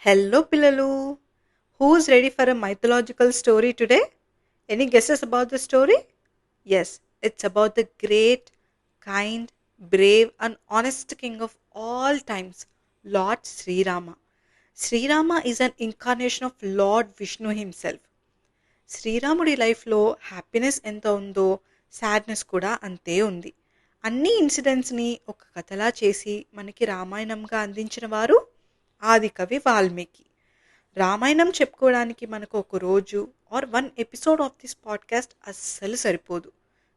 Hello, Pillalu. Who's ready for a mythological story today? Any guesses about the story? Yes, it's about the great, kind, brave, and honest king of all times, Lord Sri Rama. Sri Rama is an incarnation of Lord Vishnu himself. శ్రీరాముడి లైఫ్లో happiness ఎంత ఉందో sadness కూడా అంతే ఉంది. అన్ని ఇన్సిడెంట్స్ని ఒక కథలా చేసి మనకి రామాయణంగా అందించిన వారు ఆదికవి వాల్మీకి. రామాయణం చెప్పుకోవడానికి మనకు ఒక రోజు or one episode of this podcast అస్సలు సరిపోదు.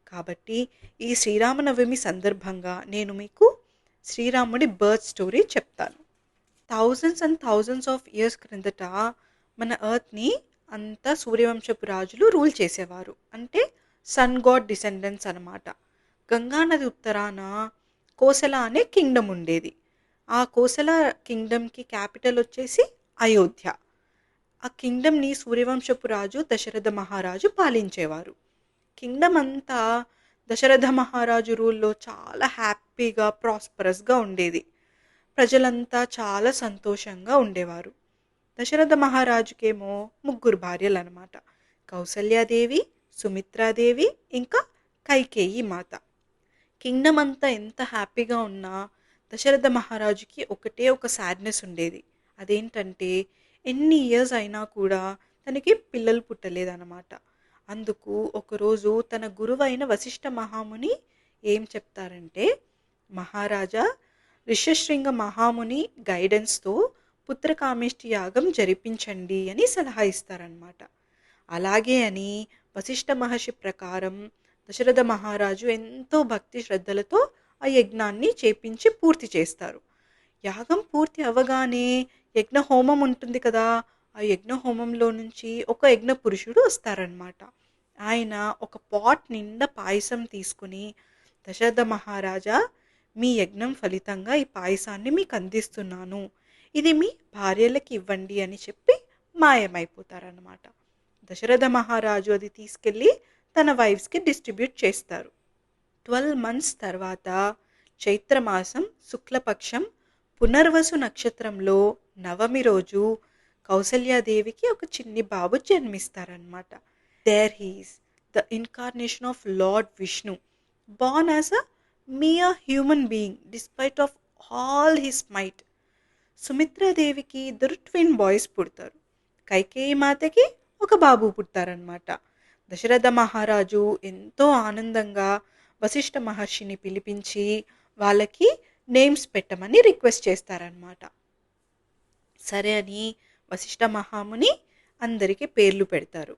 కాబట్టి ఈ శ్రీరామనవమి సందర్భంగా నేను మీకు శ్రీరాముడి బర్త్ స్టోరీ చెప్తాను. Thousands and thousands of years క్రిందట మన ఎర్త్ని అంతా సూర్యవంశపు రాజులు రూల్ చేసేవారు. అంటే సన్ గాడ్ డిసెండెంట్స్ అనమాట. గంగానది ఉత్తరాన కోసల అనే కింగ్డమ్ ఉండేది. ఆ కోసల కింగ్డమ్కి క్యాపిటల్ వచ్చేసి అయోధ్య. ఆ కింగ్డమ్ని సూర్యవంశపు రాజు దశరథ మహారాజు పాలించేవారు. కింగ్డమ్ అంతా దశరథ మహారాజు రూల్లో చాలా హ్యాపీగా ప్రాస్పరస్గా ఉండేది. ప్రజలంతా చాలా సంతోషంగా ఉండేవారు. దశరథ మహారాజుకేమో ముగ్గురు భార్యలు అనమాట. కౌసల్యాదేవి, సుమిత్రాదేవి, ఇంకా కైకేయి మాత. కింగ్డమ్ అంతా ఎంత హ్యాపీగా ఉన్నా దశరథ మహారాజుకి ఒకటే ఒక సాడ్నెస్ ఉండేది. అదేంటంటే ఎన్ని ఇయర్స్ అయినా కూడా తనకి పిల్లలు పుట్టలేదన్నమాట. అందుకు ఒకరోజు తన గురువైన వశిష్ఠ మహాముని ఏం చెప్తారంటే, మహారాజా, ఋష్యశృంగ మహాముని గైడెన్స్తో పుత్రకామేష్టి యాగం జరిపించండి అని సలహా ఇస్తారనమాట. అలాగే అని వశిష్ఠ మహర్షి ప్రకారం దశరథ మహారాజు ఎంతో భక్తి శ్రద్ధలతో ఆ యజ్ఞాన్ని చేపించి పూర్తి చేస్తారు. యాగం పూర్తి అవ్వగానే యజ్ఞ హోమం ఉంటుంది కదా, ఆ యజ్ఞ హోమంలో నుంచి ఒక యజ్ఞ పురుషుడు వస్తారనమాట. ఆయన ఒక పాట్ నిండా పాయసం తీసుకుని, దశరథ మహారాజా, మీ యజ్ఞం ఫలితంగా ఈ పాయసాన్ని మీకు అందిస్తున్నాను, ఇది మీ భార్యలకి ఇవ్వండి అని చెప్పి మాయమైపోతారనమాట. దశరథ మహారాజు అది తీసుకెళ్ళి తన వైఫ్స్కి డిస్ట్రిబ్యూట్ చేస్తారు. 12 months తర్వాత చైత్రమాసం శుక్లపక్షం పునర్వసు నక్షత్రంలో నవమి రోజు కౌసల్యాదేవికి ఒక చిన్ని బాబు జన్మిస్తారనమాట. There he's the incarnation of lord Vishnu, born as a mere human being despite of all his might. సుమిత్రాదేవికి ఇద్దరు ట్విన్ బాయ్స్ పుడతారు. కైకేయి మాతకి ఒక బాబు పుట్టారనమాట. దశరథ మహారాజు ఎంతో ఆనందంగా వశిష్ఠ మహర్షిని పిలిపించి వాళ్ళకి నేమ్స్ పెట్టమని రిక్వెస్ట్ చేస్తారనమాట. సరే అని వశిష్ఠ మహాముని అందరికీ పేర్లు పెడతారు.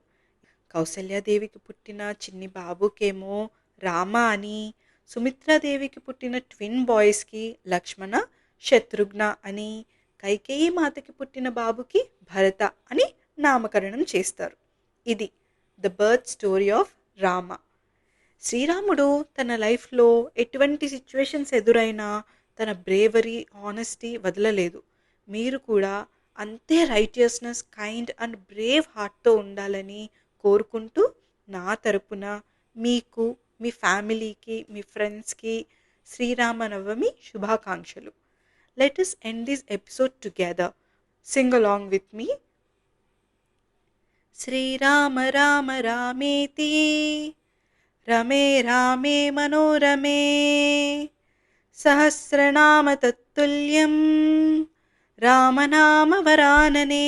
కౌసల్యాదేవికి పుట్టిన చిన్ని బాబుకేమో రామ అని, సుమిత్రాదేవికి పుట్టిన ట్విన్ బాయ్స్కి లక్ష్మణ, శత్రుఘ్న అని, కైకేయి మాతకి పుట్టిన బాబుకి భరత అని నామకరణం చేస్తారు. ఇది the birth story of Rama. శ్రీరాముడు తన లైఫ్లో ఎటువంటి సిచ్యువేషన్స్ ఎదురైనా తన బ్రేవరీ, ఆనెస్టీ వదలలేదు. మీరు కూడా అంతే రైటియస్నెస్, కైండ్ అండ్ బ్రేవ్ హార్ట్తో ఉండాలని కోరుకుంటూ నా తరపున మీకు, మీ ఫ్యామిలీకి, మీ ఫ్రెండ్స్కి శ్రీరామనవమి శుభాకాంక్షలు. Let us end this episode together. Sing along with me. Sri Rama Rama Rameti Rame Rame Manorame Sahasranama Tattulyam Ramanama Varanane.